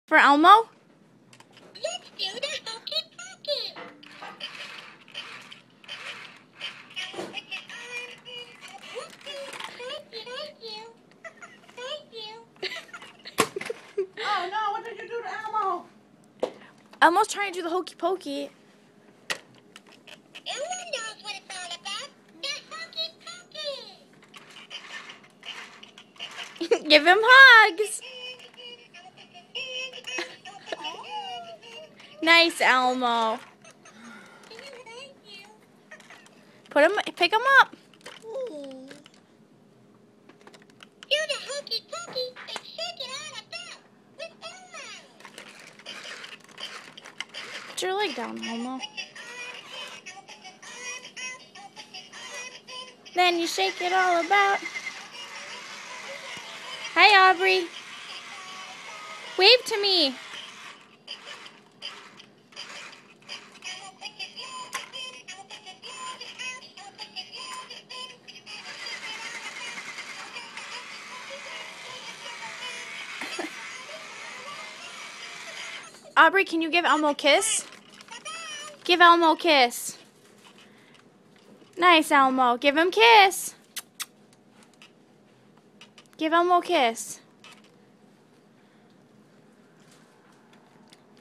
For Elmo? Let's do the hokey pokey. Thank you. Thank you. Oh no, what did you do to Elmo? Elmo's trying to do the hokey pokey. Elmo knows what it's all about. The hokey pokey. Give him hugs. Nice, Elmo. Thank you. Pick him up. Do the hokey pokey and shake it all about with Elmo. Put your leg down, Elmo. Then you shake it all about. Hi, Aubrey. Wave to me. Aubrey, can you give Elmo a kiss? Give Elmo a kiss. Nice, Elmo. Give him a kiss. Give Elmo a kiss.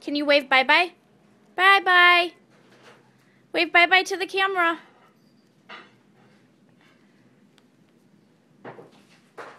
Can you wave bye-bye? Bye-bye. Wave bye-bye to the camera.